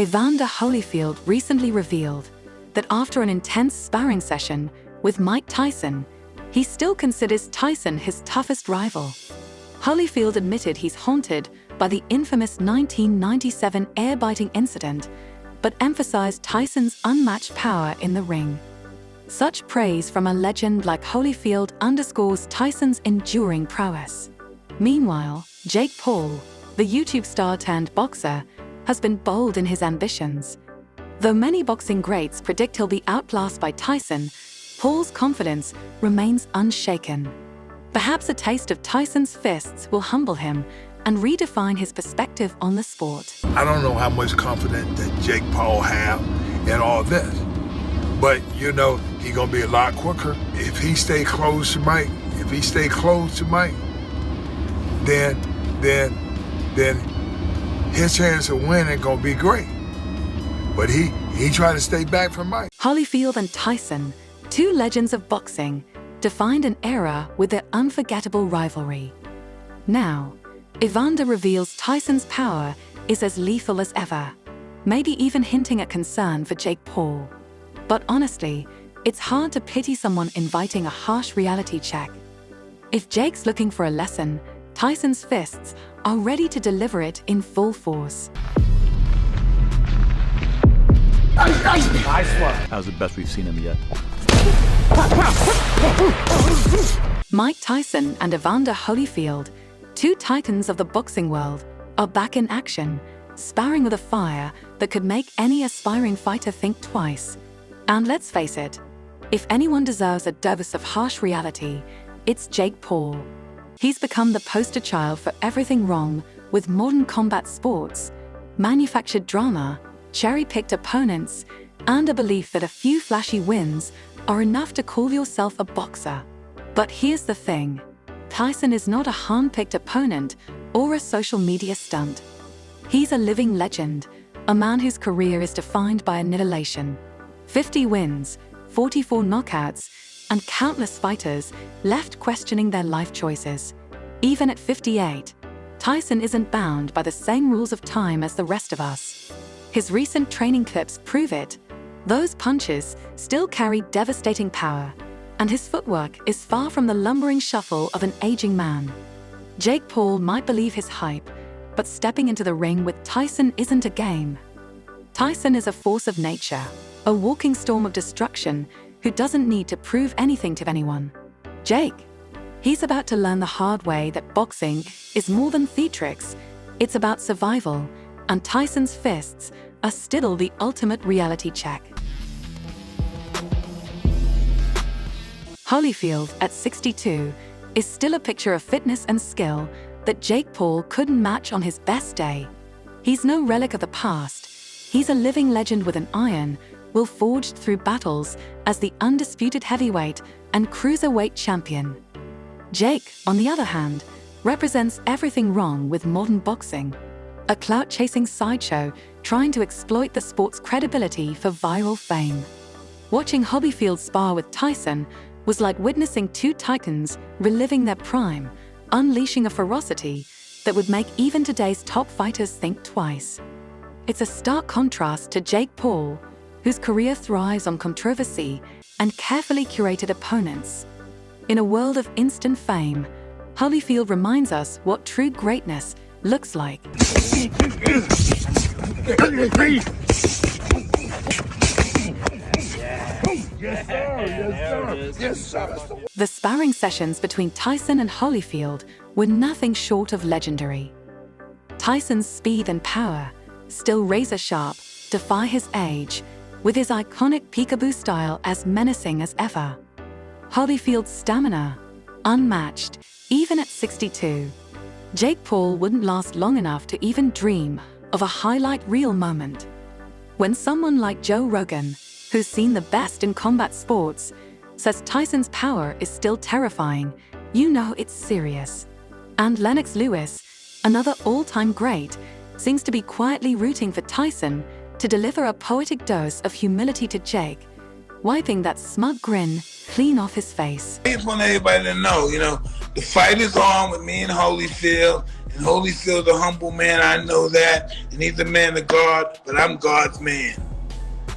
Evander Holyfield recently revealed that after an intense sparring session with Mike Tyson, he still considers Tyson his toughest rival. Holyfield admitted he's haunted by the infamous 1997 air-biting incident, but emphasized Tyson's unmatched power in the ring. Such praise from a legend like Holyfield underscores Tyson's enduring prowess. Meanwhile, Jake Paul, the YouTube star turned boxer, has been bold in his ambitions. Though many boxing greats predict he'll be outclassed by Tyson, Paul's confidence remains unshaken. Perhaps a taste of Tyson's fists will humble him and redefine his perspective on the sport. I don't know how much confidence that Jake Paul have in all this, but he gonna be a lot quicker if he stay close to Mike. If he stay close to Mike, then his chance of winning gonna be great. But he tried to stay back from Mike. Holyfield and Tyson, two legends of boxing, defined an era with their unforgettable rivalry. Now, Evander reveals Tyson's power is as lethal as ever, maybe even hinting at concern for Jake Paul. But honestly, it's hard to pity someone inviting a harsh reality check. If Jake's looking for a lesson, Tyson's fists are ready to deliver it in full force. Nice one. That was the best we've seen him yet. Mike Tyson and Evander Holyfield, two titans of the boxing world, are back in action, sparring with a fire that could make any aspiring fighter think twice. And let's face it, if anyone deserves a dose of harsh reality, it's Jake Paul. He's become the poster child for everything wrong with modern combat sports: manufactured drama, cherry-picked opponents, and a belief that a few flashy wins are enough to call yourself a boxer. But here's the thing: Tyson is not a hand-picked opponent or a social media stunt. He's a living legend, a man whose career is defined by annihilation. 50 wins, 44 knockouts, and countless fighters left questioning their life choices. Even at 58, Tyson isn't bound by the same rules of time as the rest of us. His recent training clips prove it. Those punches still carry devastating power, and his footwork is far from the lumbering shuffle of an aging man. Jake Paul might believe his hype, but stepping into the ring with Tyson isn't a game. Tyson is a force of nature, a walking storm of destruction who doesn't need to prove anything to anyone. Jake, he's about to learn the hard way that boxing is more than theatrics. It's about survival, and Tyson's fists are still the ultimate reality check. Holyfield, at 62, is still a picture of fitness and skill that Jake Paul couldn't match on his best day. He's no relic of the past. He's a living legend with an iron will forged through battles as the undisputed heavyweight and cruiserweight champion. Jake, on the other hand, represents everything wrong with modern boxing: a clout-chasing sideshow trying to exploit the sport's credibility for viral fame. Watching Holyfield spar with Tyson was like witnessing two titans reliving their prime, unleashing a ferocity that would make even today's top fighters think twice. It's a stark contrast to Jake Paul, whose career thrives on controversy and carefully curated opponents. In a world of instant fame, Holyfield reminds us what true greatness looks like. The sparring sessions between Tyson and Holyfield were nothing short of legendary. Tyson's speed and power, still razor-sharp, defy his age, with his iconic peekaboo style as menacing as ever. Holyfield's stamina, unmatched, even at 62. Jake Paul wouldn't last long enough to even dream of a highlight reel moment. When someone like Joe Rogan, who's seen the best in combat sports, says Tyson's power is still terrifying, you know it's serious. And Lennox Lewis, another all-time great, seems to be quietly rooting for Tyson to deliver a poetic dose of humility to Jake, wiping that smug grin clean off his face. I just want everybody to know, the fight is on with me and Holyfield, And Holyfield, a humble man, I know that. And he's a man of God, but I'm God's man.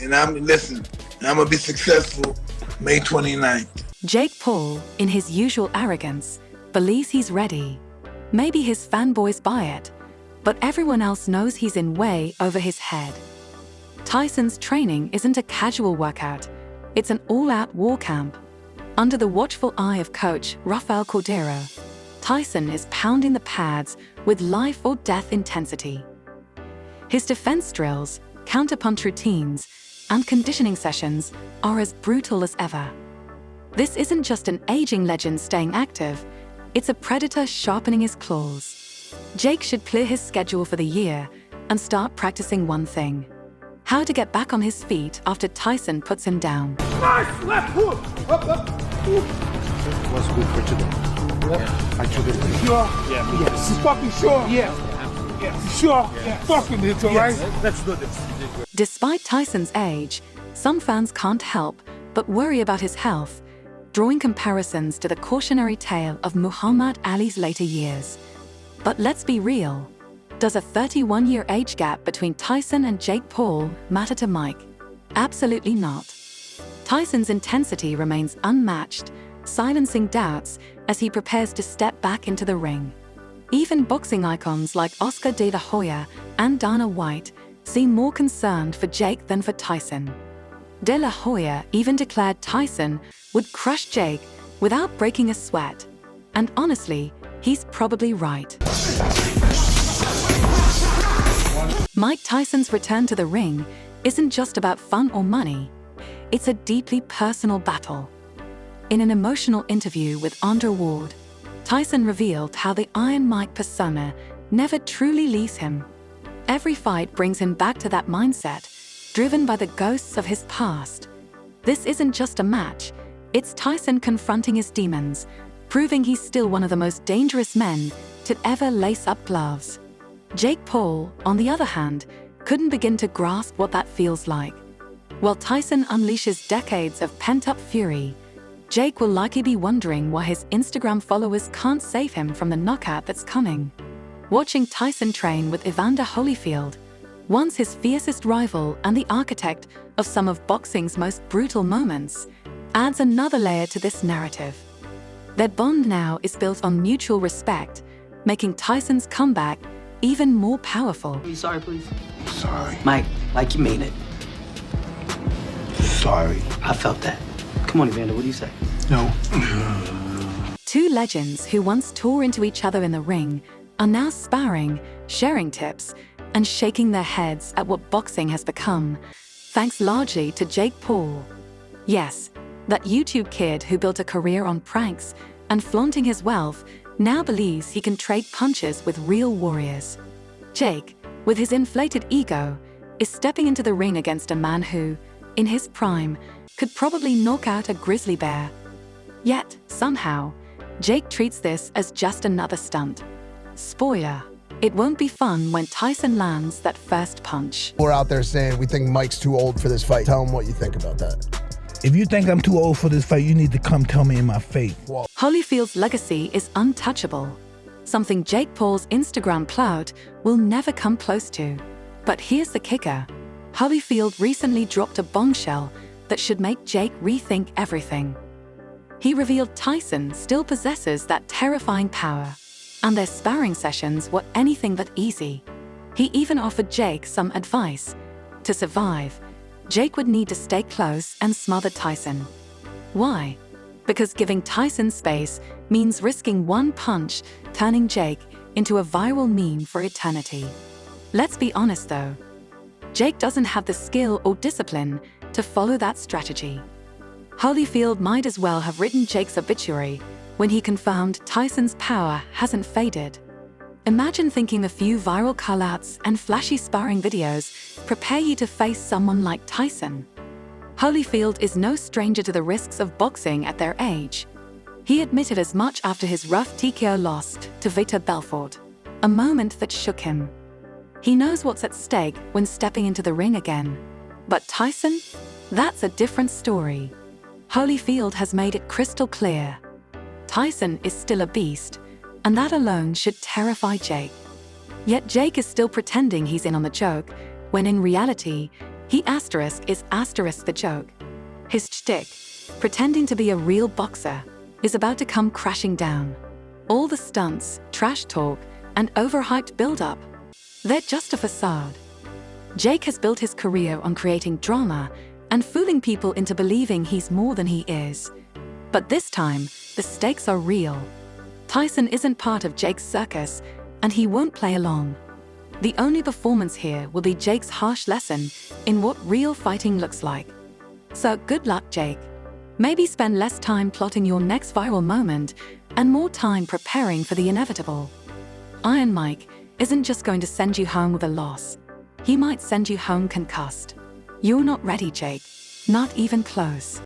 And I'm going to be successful May 29th. Jake Paul, in his usual arrogance, believes he's ready. Maybe his fanboys buy it, but everyone else knows he's in way over his head. Tyson's training isn't a casual workout, it's an all-out war camp. Under the watchful eye of coach Rafael Cordero, Tyson is pounding the pads with life-or-death intensity. His defense drills, counterpunch routines, and conditioning sessions are as brutal as ever. This isn't just an aging legend staying active, it's a predator sharpening his claws. Jake should clear his schedule for the year and start practicing one thing: how to get back on his feet after Tyson puts him down. Nice left hook. Up. Was good for today. Yeah. I took it. Sure? Yeah. Yes. You fucking sure? Yeah. Yes. Sure? Yeah. Fucking it, all right? Let's do this. Despite Tyson's age, some fans can't help but worry about his health, drawing comparisons to the cautionary tale of Muhammad Ali's later years. But let's be real. Does a 31-year age gap between Tyson and Jake Paul matter to Mike? Absolutely not. Tyson's intensity remains unmatched, silencing doubts as he prepares to step back into the ring. Even boxing icons like Oscar de la Hoya and Dana White seem more concerned for Jake than for Tyson. De La Hoya even declared Tyson would crush Jake without breaking a sweat. And honestly, he's probably right. Mike Tyson's return to the ring isn't just about fun or money. It's a deeply personal battle. In an emotional interview with Andre Ward, Tyson revealed how the Iron Mike persona never truly leaves him. Every fight brings him back to that mindset, driven by the ghosts of his past. This isn't just a match, it's Tyson confronting his demons, proving he's still one of the most dangerous men to ever lace up gloves. Jake Paul, on the other hand, couldn't begin to grasp what that feels like. While Tyson unleashes decades of pent-up fury, Jake will likely be wondering why his Instagram followers can't save him from the knockout that's coming. Watching Tyson train with Evander Holyfield, once his fiercest rival and the architect of some of boxing's most brutal moments, adds another layer to this narrative. Their bond now is built on mutual respect, making Tyson's comeback even more powerful. Are you sorry, please? Sorry. Mike, like you mean it. Sorry. I felt that. Come on, Evander, what do you say? No. Two legends who once tore into each other in the ring are now sparring, sharing tips, and shaking their heads at what boxing has become, thanks largely to Jake Paul. Yes, that YouTube kid who built a career on pranks and flaunting his wealth now believes he can trade punches with real warriors. Jake, with his inflated ego, is stepping into the ring against a man who, in his prime, could probably knock out a grizzly bear. Yet, somehow, Jake treats this as just another stunt. Spoiler, it won't be fun when Tyson lands that first punch. We're out there saying we think Mike's too old for this fight. Tell him what you think about that. If you think I'm too old for this fight, you need to come tell me in my face. Holyfield's legacy is untouchable, something Jake Paul's Instagram clout will never come close to. But here's the kicker. Holyfield recently dropped a bombshell that should make Jake rethink everything. He revealed Tyson still possesses that terrifying power, and their sparring sessions were anything but easy. He even offered Jake some advice. To survive, Jake would need to stay close and smother Tyson. Why? Because giving Tyson space means risking one punch turning Jake into a viral meme for eternity. Let's be honest though, Jake doesn't have the skill or discipline to follow that strategy. Holyfield might as well have written Jake's obituary when he confirmed Tyson's power hasn't faded. Imagine thinking a few viral callouts and flashy sparring videos prepare you to face someone like Tyson. Holyfield is no stranger to the risks of boxing at their age. He admitted as much after his rough TKO loss to Vitor Belfort, a moment that shook him. He knows what's at stake when stepping into the ring again. But Tyson? That's a different story. Holyfield has made it crystal clear. Tyson is still a beast, And that alone should terrify Jake. Yet Jake is still pretending he's in on the joke, when in reality, he is the joke. His shtick, pretending to be a real boxer, is about to come crashing down. All the stunts, trash talk, and overhyped build-up, they're just a facade. Jake has built his career on creating drama and fooling people into believing he's more than he is. But this time, the stakes are real. Tyson isn't part of Jake's circus, and he won't play along. The only performance here will be Jake's harsh lesson in what real fighting looks like. So good luck, Jake. Maybe spend less time plotting your next viral moment and more time preparing for the inevitable. Iron Mike isn't just going to send you home with a loss. He might send you home concussed. You're not ready, Jake. Not even close.